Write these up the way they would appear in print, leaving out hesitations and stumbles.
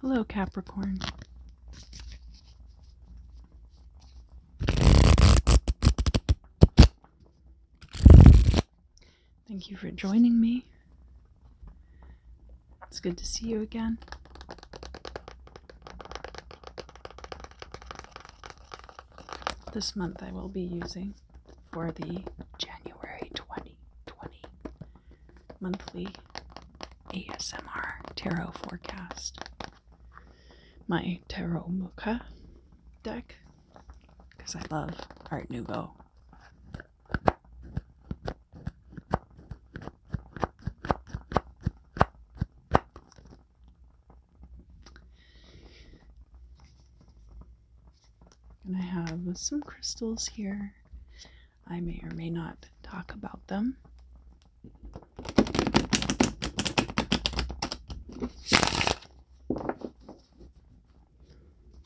Hello, Capricorn. Thank you for joining me. It's good to see you again. This month I will be using for the January 2020 monthly ASMR tarot forecast my Tarot Muka deck because I love Art Nouveau. And I have some crystals here. I may or may not talk about them.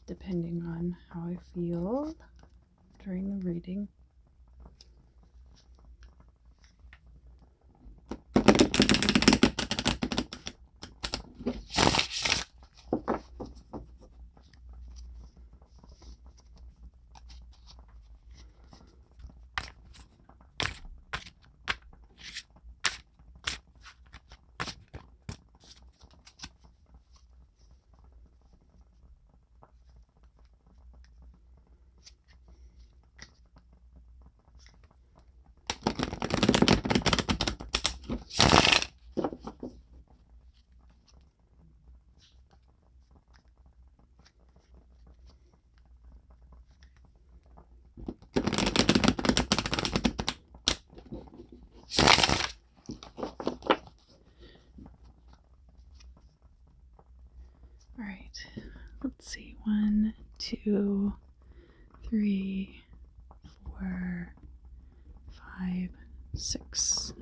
Depending on how I feel during the reading. All right, let's see. 1, 2, 3, 4, 5, 6.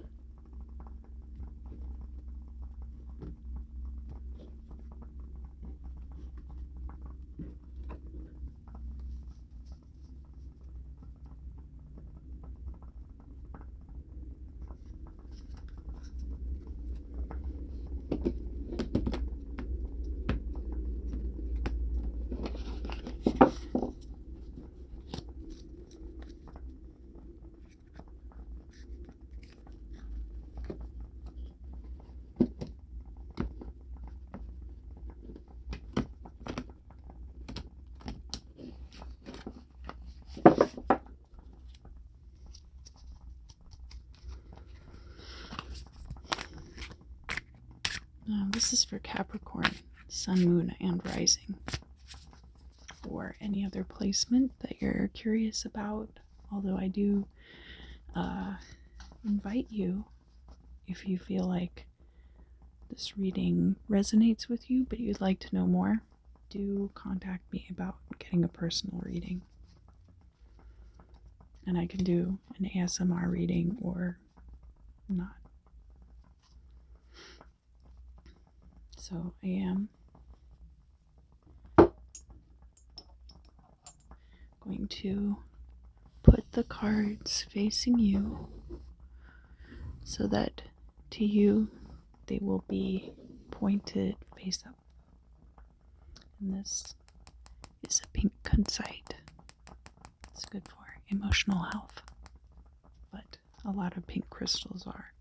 This is for Capricorn, Sun, Moon, and Rising, or any other placement that you're curious about. Although I do invite you, if you feel like this reading resonates with you, but you'd like to know more, do contact me about getting a personal reading. And I can do an ASMR reading or not. So I am going to put the cards facing you so that to you they will be pointed face up. And this is a pink kunzite. It's good for emotional health, but a lot of pink crystals are.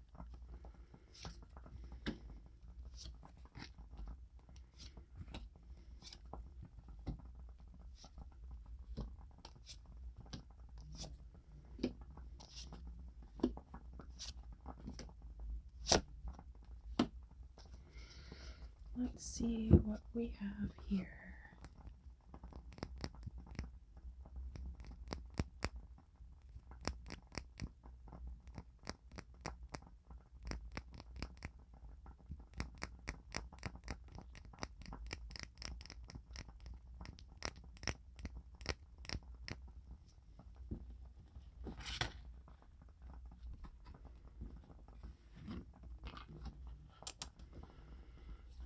Let's see what we have here.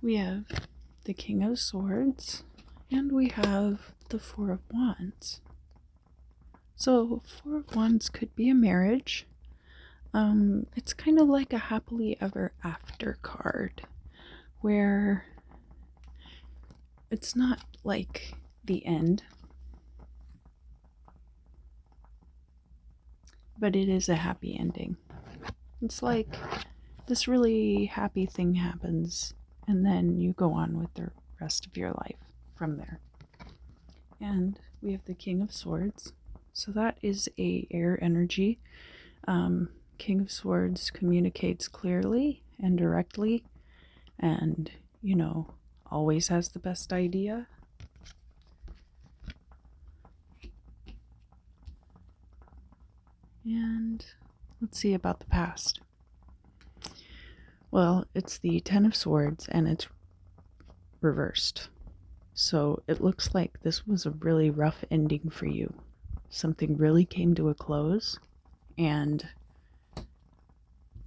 We have the King of Swords, and we have the Four of Wands. So, Four of Wands could be a marriage. It's kind of like a happily ever after card, where it's not like the end, but it is a happy ending. It's like this really happy thing happens, and then you go on with the rest of your life from there. And we have the King of Swords. So that is a air energy. King of Swords communicates clearly and directly, and, always has the best idea. And let's see about the past. Well, it's the Ten of Swords, and it's reversed. So it looks like this was a really rough ending for you. Something really came to a close, and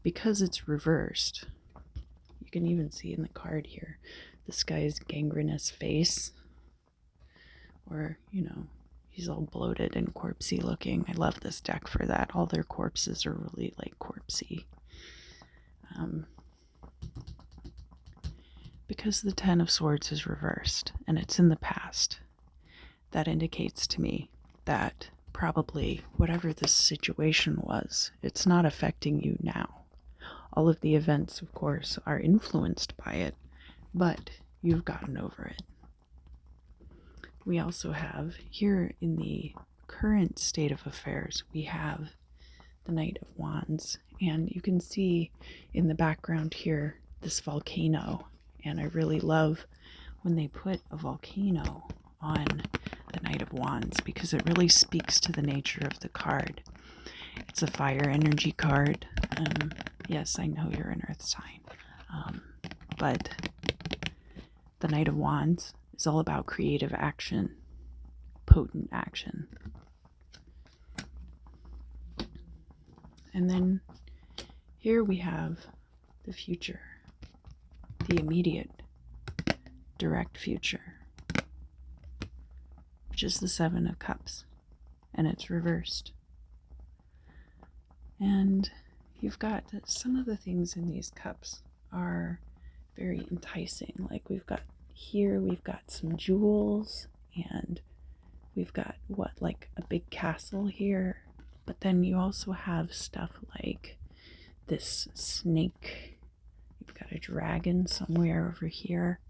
because it's reversed, you can even see in the card here, this guy's gangrenous face, or, he's all bloated and corpsey looking. I love this deck for that. All their corpses are really like corpsey. Because the Ten of Swords is reversed and it's in the past, that indicates to me that probably whatever this situation was, it's not affecting you now. All of the events, of course, are influenced by it, but you've gotten over it. We also have here in the current state of affairs, we have the Knight of Wands, and you can see in the background here this volcano, and I really love when they put a volcano on the Knight of Wands because it really speaks to the nature of the card. It's a fire energy card. Yes, I know you're an earth sign, but the Knight of Wands is all about creative action, potent action. And then here we have the future, the immediate, direct future, which is the Seven of Cups, and it's reversed. And you've got some of the things in these cups are very enticing. Like we've got some jewels, and we've got like a big castle here. But then you also have stuff like this snake. You've got a dragon somewhere over here.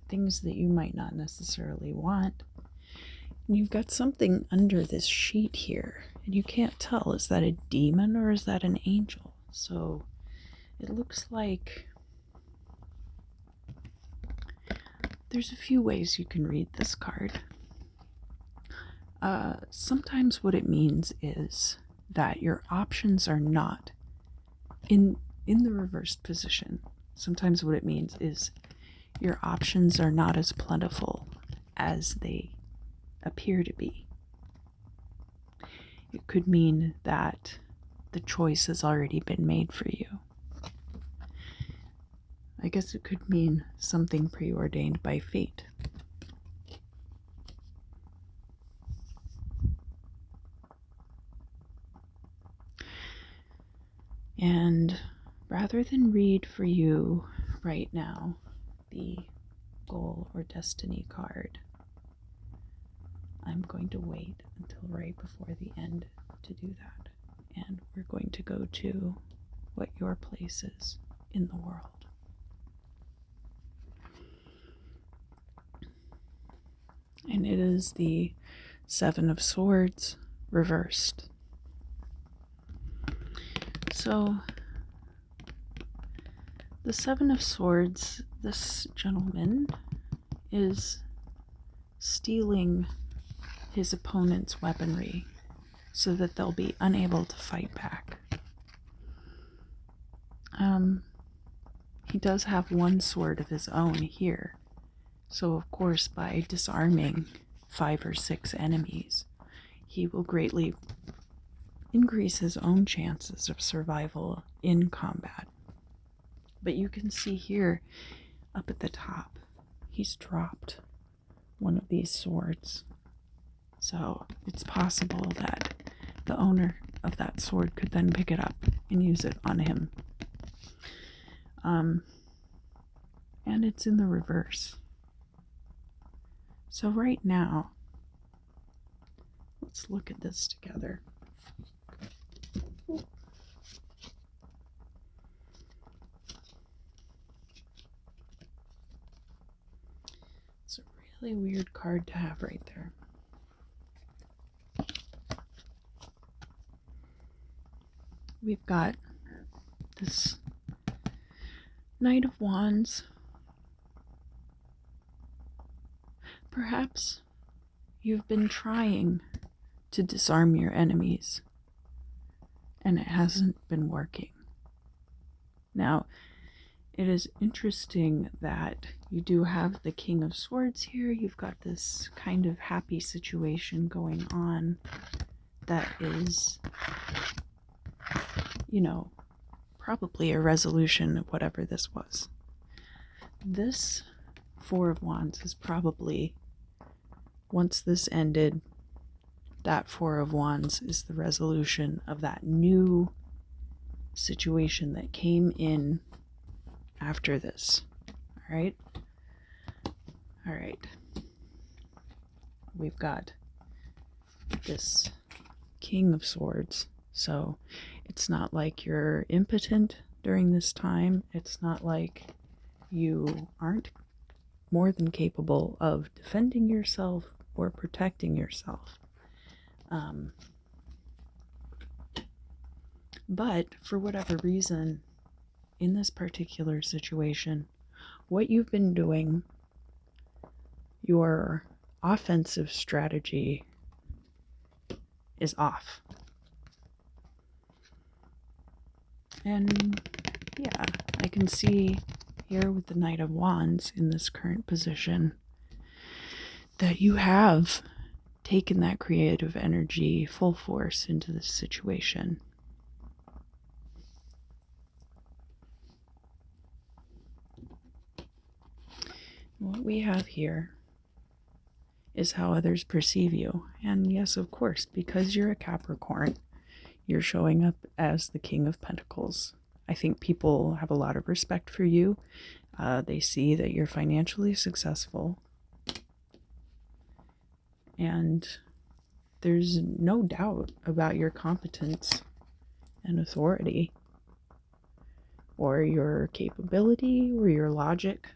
Things that you might not necessarily want. And you've got something under this sheet here, and you can't tell, is that a demon or is that an angel? So it looks like there's a few ways you can read this card. Sometimes what it means is that your options are not in the reversed position. Sometimes what it means is your options are not as plentiful as they appear to be. It could mean that the choice has already been made for you. I guess it could mean something preordained by fate. And rather than read for you right now the goal or destiny card, I'm going to wait until right before the end to do that. And we're going to go to what your place is in the world. And it is the Seven of Swords reversed. So, the Seven of Swords, this gentleman is stealing his opponent's weaponry so that they'll be unable to fight back. He does have one sword of his own here. So, of course, by disarming 5 or 6 enemies, he will greatly increase his own chances of survival in combat. But you can see here, up at the top, he's dropped one of these swords. So it's possible that the owner of that sword could then pick it up and use it on him. and it's in the reverse. So right now, let's look at this together. It's a really weird card to have right there. We've got this Knight of Wands. Perhaps you've been trying to disarm your enemies, and it hasn't been working. Now, it is interesting that you do have the King of Swords here. You've got this kind of happy situation going on that is, you know, probably a resolution of whatever this was. This Four of Wands is probably, once this ended, that Four of Wands is the resolution of that new situation that came in after this. All right? All right. We've got this King of Swords. So it's not like you're impotent during this time. It's not like you aren't more than capable of defending yourself or protecting yourself. But for whatever reason, in this particular situation, what you've been doing, your offensive strategy is off. And yeah, I can see here with the Knight of Wands in this current position that you have taken that creative energy full force into this situation. What we have here is how others perceive you. And yes, of course, because you're a Capricorn, you're showing up as the King of Pentacles. I think people have a lot of respect for you. They see that you're financially successful. And there's no doubt about your competence and authority, or your capability, or your logic.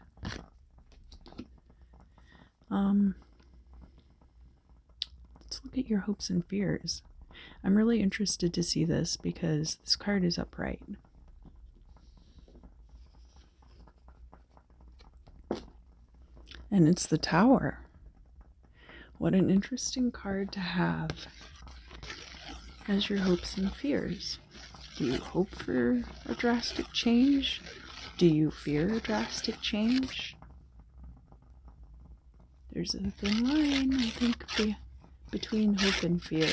Let's look at your hopes and fears. I'm really interested to see this because this card is upright. And it's the Tower. What an interesting card to have as your hopes and fears. Do you hope for a drastic change? Do you fear a drastic change? There's a thin line, I think, between hope and fear.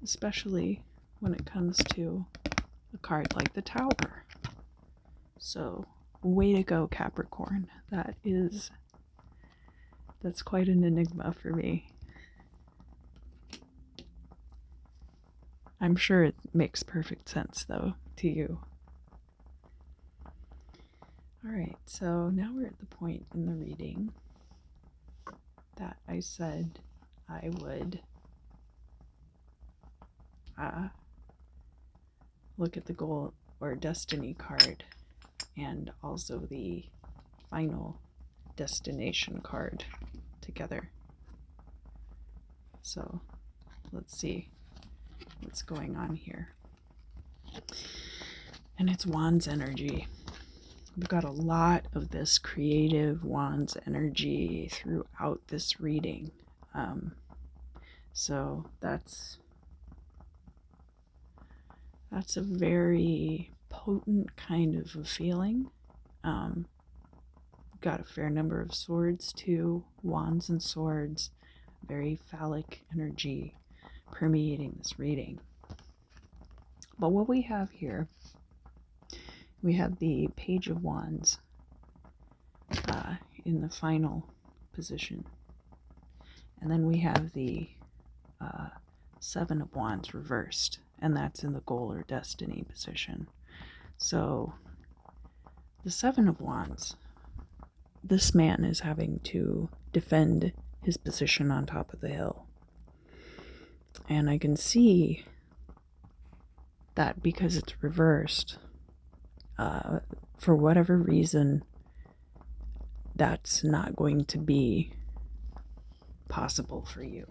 Especially when it comes to a card like the Tower. So, way to go, Capricorn. That's quite an enigma for me. I'm sure it makes perfect sense, though, to you. Alright, so now we're at the point in the reading that I said I would look at the goal or destiny card and also the final destination card together. So let's see what's going on here. And it's Wands energy. We've got a lot of this creative Wands energy throughout this reading. So that's a very potent kind of a feeling. Got a fair number of swords too, wands and swords, very phallic energy permeating this reading. But what we have here, we have the Page of Wands in the final position. And then we have the Seven of Wands reversed, and that's in the goal or destiny position. So, the Seven of Wands, this man is having to defend his position on top of the hill. And I can see that because it's reversed, for whatever reason, that's not going to be possible for you.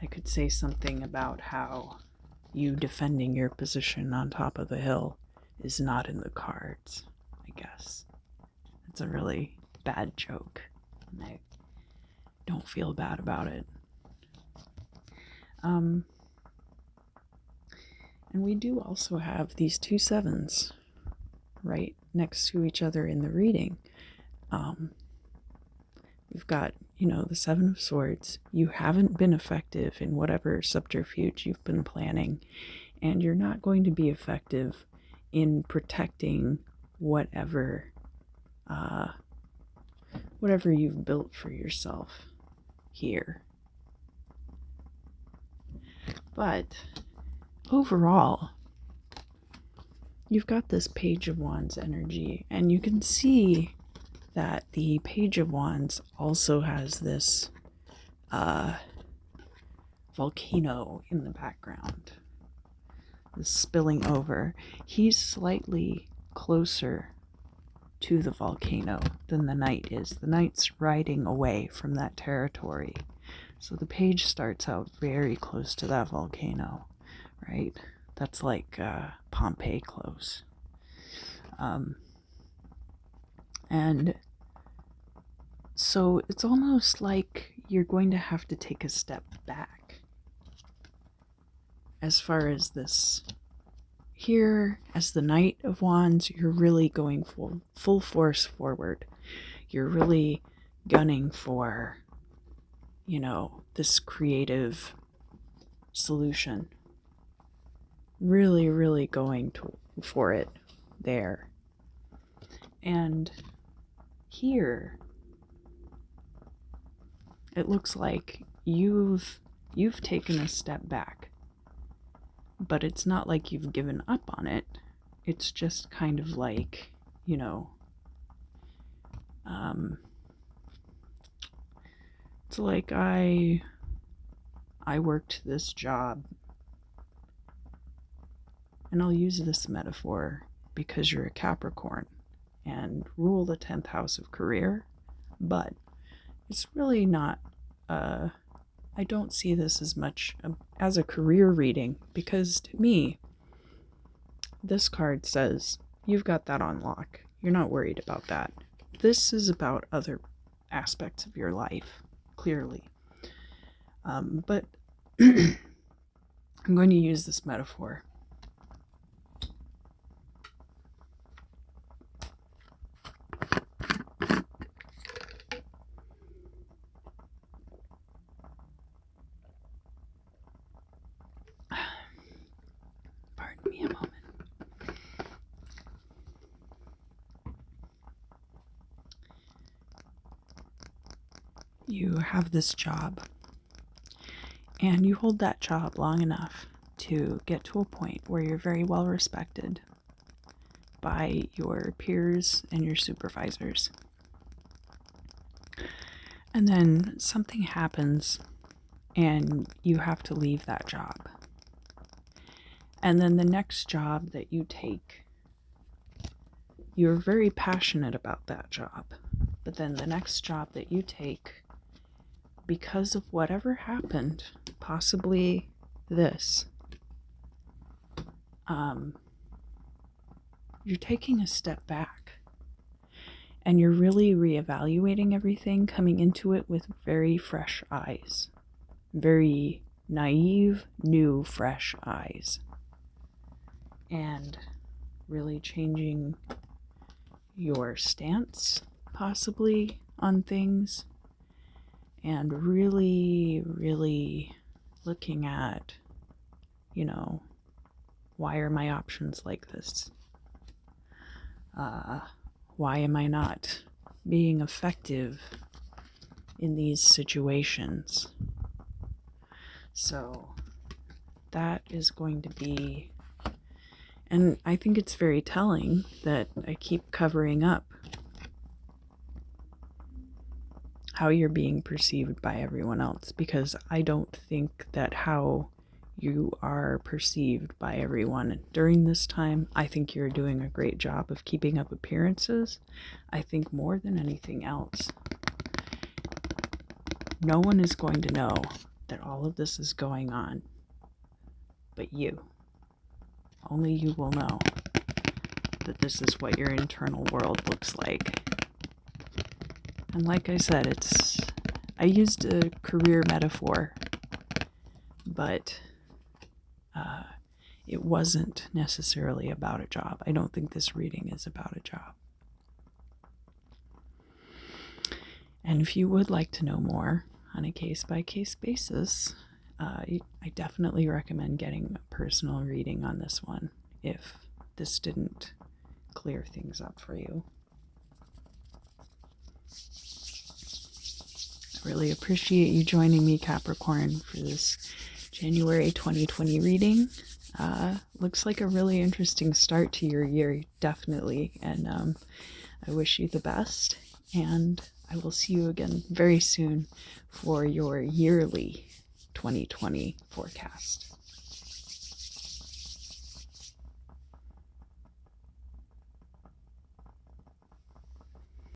I could say something about how you defending your position on top of the hill is not in the cards, I guess. It's a really bad joke, and I don't feel bad about it. And we do also have these two sevens right next to each other in the reading. We've got, the Seven of Swords. You haven't been effective in whatever subterfuge you've been planning, and you're not going to be effective in protecting whatever you've built for yourself here. But overall, you've got this Page of Wands energy, and you can see that the Page of Wands also has this volcano in the background, this spilling over. He's slightly closer to the volcano than the Knight is. The Knight's riding away from that territory. So the Page starts out very close to that volcano, right? That's like Pompeii close. And so it's almost like you're going to have to take a step back as far as this. Here, as the Knight of Wands, you're really going full force forward. You're really gunning for, this creative solution. Really, really going for it there. And here, it looks like you've taken a step back, but it's not like you've given up on it. It's just kind of like, it's like I worked this job, and I'll use this metaphor because you're a Capricorn and rule the 10th house of career, but it's really not, I don't see this as much as a career reading, because to me, this card says you've got that on lock. You're not worried about that. This is about other aspects of your life, clearly. But I'm going to use this metaphor. Pardon me a moment. You have this job, and you hold that job long enough to get to a point where you're very well respected by your peers and your supervisors. And then something happens and you have to leave that job. And then the next job that you take, you're very passionate about that job. But then the next job that you take, because of whatever happened, possibly this, you're taking a step back and you're really reevaluating everything, coming into it with very fresh eyes, very naive, new, fresh eyes, and really changing your stance possibly on things, and really, really looking at, why are my options like this? Why am I not being effective in these situations? So that is going to be And I think it's very telling that I keep covering up how you're being perceived by everyone else, because I don't think that how you are perceived by everyone during this time, I think you're doing a great job of keeping up appearances. I think more than anything else, no one is going to know that all of this is going on but you. Only you will know that this is what your internal world looks like. And like I said, I used a career metaphor, but it wasn't necessarily about a job. I don't think this reading is about a job. And if you would like to know more on a case-by-case basis, I definitely recommend getting a personal reading on this one if this didn't clear things up for you. I really appreciate you joining me, Capricorn, for this January 2020 reading. Looks like a really interesting start to your year, definitely. And I wish you the best. And I will see you again very soon for your yearly 2020 forecast.